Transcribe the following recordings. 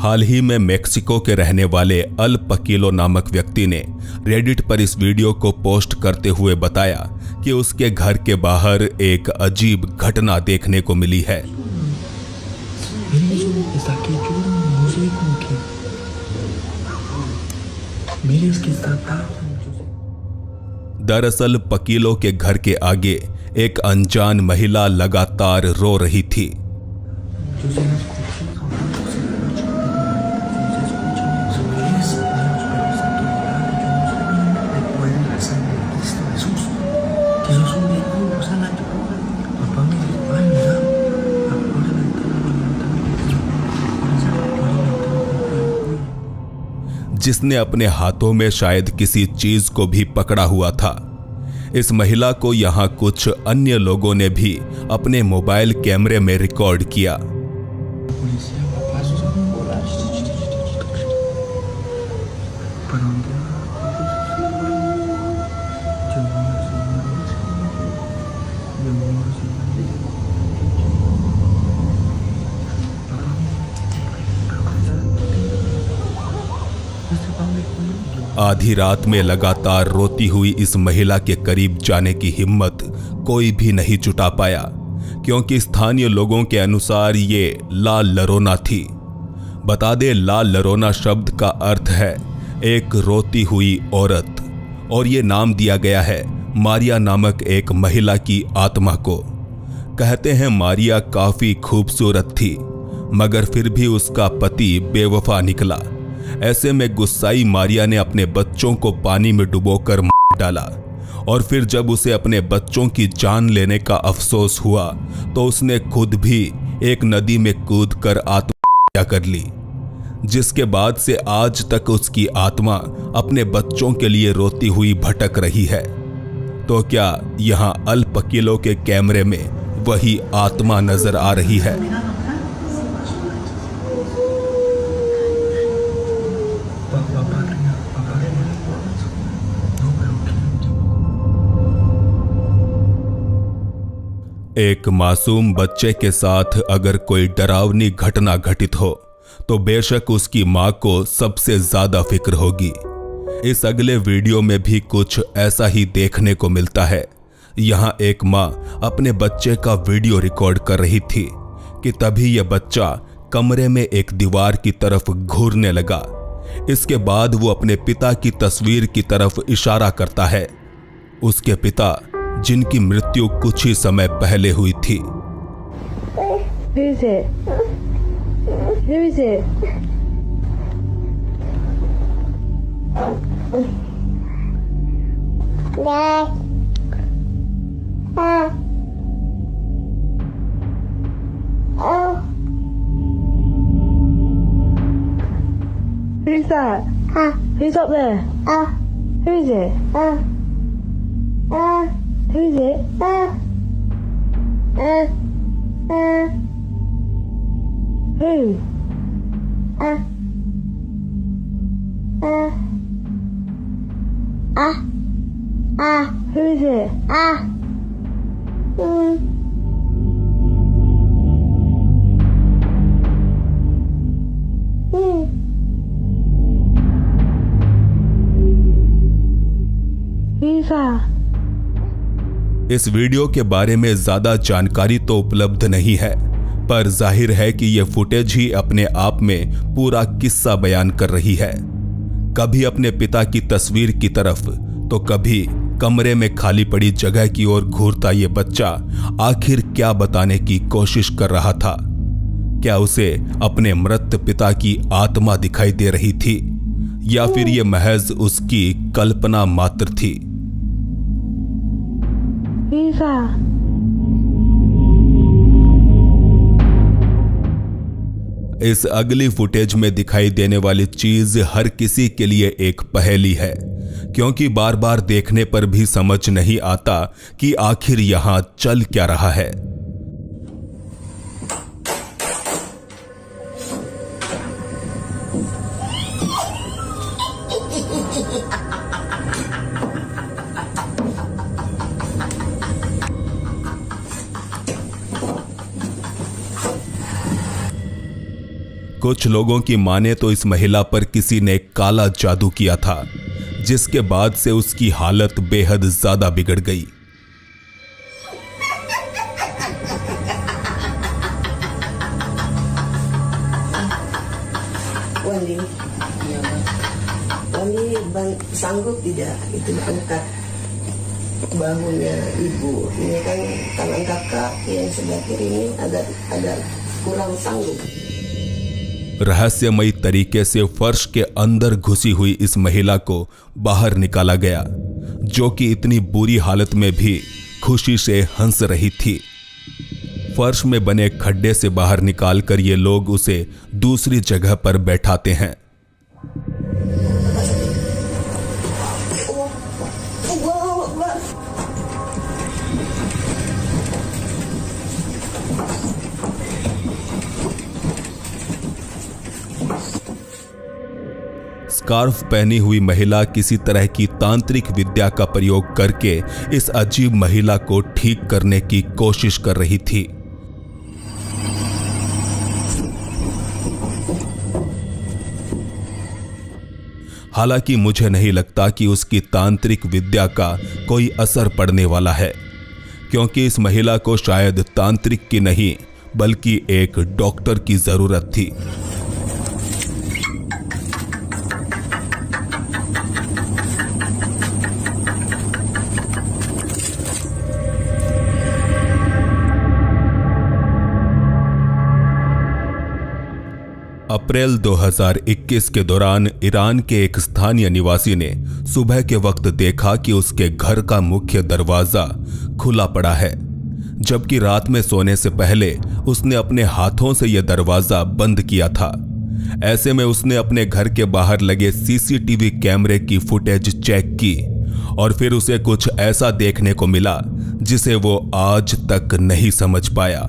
हाल ही में मेक्सिको के रहने वाले अल पकीलो नामक व्यक्ति ने रेडिट पर इस वीडियो को पोस्ट करते हुए बताया कि उसके घर के बाहर एक अजीब घटना देखने को मिली है। दरअसल पकीलो के घर के आगे एक अनजान महिला लगातार रो रही थी। जिसने अपने हाथों में शायद किसी चीज को भी पकड़ा हुआ था। इस महिला को यहां कुछ अन्य लोगों ने भी अपने मोबाइल कैमरे में रिकॉर्ड किया। आधी रात में लगातार रोती हुई इस महिला के करीब जाने की हिम्मत कोई भी नहीं जुटा पाया, क्योंकि स्थानीय लोगों के अनुसार ये ला लरोना थी। बता दे, ला लरोना शब्द का अर्थ है एक रोती हुई औरत, और ये नाम दिया गया है मारिया नामक एक महिला की आत्मा को। कहते हैं मारिया काफी खूबसूरत थी, मगर फिर भी उसका पति बेवफा निकला। ऐसे में गुस्साई मारिया ने अपने बच्चों को पानी में डुबोकर मार डाला, और फिर जब उसे अपने बच्चों की जान लेने का अफसोस हुआ तो उसने खुद भी एक नदी में कूदकर आत्महत्या कर ली, जिसके बाद से आज तक उसकी आत्मा अपने बच्चों के लिए रोती हुई भटक रही है। तो क्या यहाँ अल पकीलो के कैमरे में वही आत्मा नजर आ रही है? एक मासूम बच्चे के साथ अगर कोई डरावनी घटना घटित हो तो बेशक उसकी मां को सबसे ज्यादा फिक्र होगी। इस अगले वीडियो में भी कुछ ऐसा ही देखने को मिलता है। यहां एक मां अपने बच्चे का वीडियो रिकॉर्ड कर रही थी कि तभी यह बच्चा कमरे में एक दीवार की तरफ घूरने लगा। इसके बाद वो अपने पिता की तस्वीर की तरफ इशारा करता है। उसके पिता, जिनकी मृत्यु कुछ ही समय पहले हुई थी। Who is it? Who is it? Who's that? Who's up there? Who is it? Who is it? Who? Who is it? Who's that? इस वीडियो के बारे में ज्यादा जानकारी तो उपलब्ध नहीं है, पर जाहिर है कि यह फुटेज ही अपने आप में पूरा किस्सा बयान कर रही है। कभी अपने पिता की तस्वीर की तरफ तो कभी कमरे में खाली पड़ी जगह की ओर घूरता ये बच्चा आखिर क्या बताने की कोशिश कर रहा था? क्या उसे अपने मृत पिता की आत्मा दिखाई दे रही थी, या फिर यह महज उसकी कल्पना मात्र थी? इस अगली फुटेज में दिखाई देने वाली चीज हर किसी के लिए एक पहेली है, क्योंकि बार बार देखने पर भी समझ नहीं आता कि आखिर यहां चल क्या रहा है। कुछ लोगों की माने तो इस महिला पर किसी ने काला जादू किया था, जिसके बाद से उसकी हालत बेहद ज्यादा बिगड़ गई। Wandi sanggup tidak itu angkat bahunya ibu. Ini kan tangan kakak yang sebelah kiri ini agak kurang sanggup। रहस्यमयी तरीके से फर्श के अंदर घुसी हुई इस महिला को बाहर निकाला गया, जो कि इतनी बुरी हालत में भी खुशी से हंस रही थी। फर्श में बने खड्डे से बाहर निकालकर ये लोग उसे दूसरी जगह पर बैठाते हैं। स्कार्फ पहनी हुई महिला किसी तरह की तांत्रिक विद्या का प्रयोग करके इस अजीब महिला को ठीक करने की कोशिश कर रही थी। हालांकि मुझे नहीं लगता कि उसकी तांत्रिक विद्या का कोई असर पड़ने वाला है, क्योंकि इस महिला को शायद तांत्रिक की नहीं बल्कि एक डॉक्टर की जरूरत थी। अप्रैल 2021 के दौरान ईरान के एक स्थानीय निवासी ने सुबह के वक्त देखा कि उसके घर का मुख्य दरवाजा खुला पड़ा है, जबकि रात में सोने से पहले उसने अपने हाथों से यह दरवाजा बंद किया था। ऐसे में उसने अपने घर के बाहर लगे सीसीटीवी कैमरे की फुटेज चेक की और फिर उसे कुछ ऐसा देखने को मिला जिसे वो आज तक नहीं समझ पाया।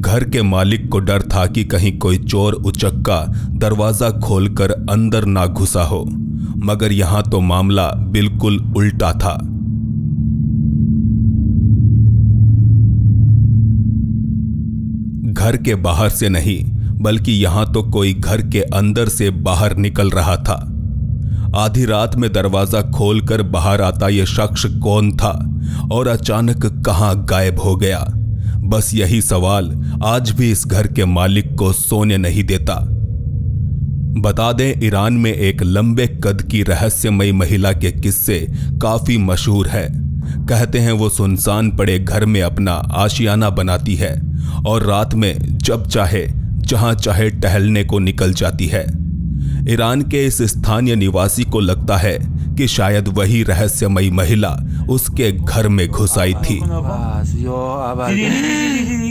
घर के मालिक को डर था कि कहीं कोई चोर उचक्का दरवाजा खोलकर अंदर ना घुसा हो, मगर यहां तो मामला बिल्कुल उल्टा था। घर के बाहर से नहीं बल्कि यहां तो कोई घर के अंदर से बाहर निकल रहा था। आधी रात में दरवाजा खोलकर बाहर आता यह शख्स कौन था और अचानक कहां गायब हो गया? बस यही सवाल आज भी इस घर के मालिक को सोने नहीं देता। बता दें, ईरान में एक लंबे कद की रहस्यमयी महिला के किस्से काफी मशहूर है। कहते हैं वो सुनसान पड़े घर में अपना आशियाना बनाती है और रात में जब चाहे जहां चाहे टहलने को निकल जाती है। ईरान के इस स्थानीय निवासी को लगता है कि शायद वही रहस्यमयी महिला उसके घर में घुस आई थी।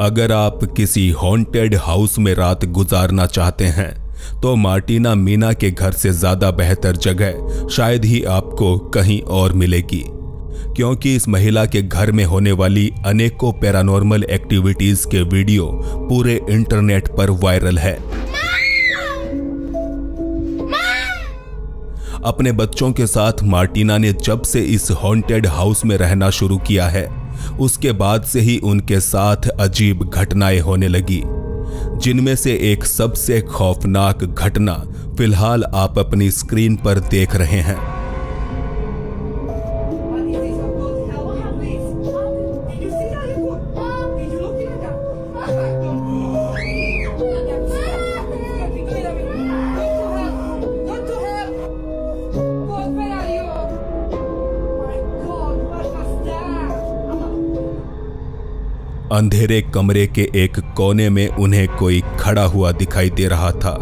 अगर आप किसी हॉन्टेड हाउस में रात गुजारना चाहते हैं तो मार्टिना मीना के घर से ज्यादा बेहतर जगह शायद ही आपको कहीं और मिलेगी, क्योंकि इस महिला के घर में होने वाली अनेकों पैरानॉर्मल एक्टिविटीज के वीडियो पूरे इंटरनेट पर वायरल है। अपने बच्चों के साथ मार्टिना ने जब से इस हॉन्टेड हाउस में रहना शुरू किया है, उसके बाद से ही उनके साथ अजीब घटनाएं होने लगी, जिनमें से एक सबसे खौफनाक घटना फिलहाल आप अपनी स्क्रीन पर देख रहे हैं। अंधेरे कमरे के एक कोने में उन्हें कोई खड़ा हुआ दिखाई दे रहा था,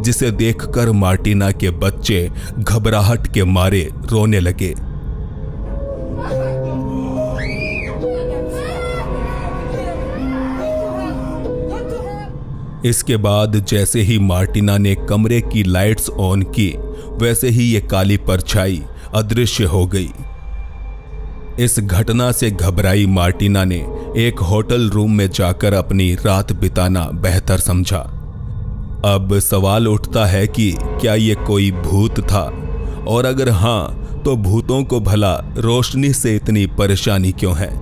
जिसे देखकर मार्टिना के बच्चे घबराहट के मारे रोने लगे। इसके बाद जैसे ही मार्टिना ने कमरे की लाइट्स ऑन की, वैसे ही ये काली परछाई अदृश्य हो गई। इस घटना से घबराई मार्टिना ने एक होटल रूम में जाकर अपनी रात बिताना बेहतर समझा। अब सवाल उठता है कि क्या ये कोई भूत था, और अगर हाँ तो भूतों को भला रोशनी से इतनी परेशानी क्यों है।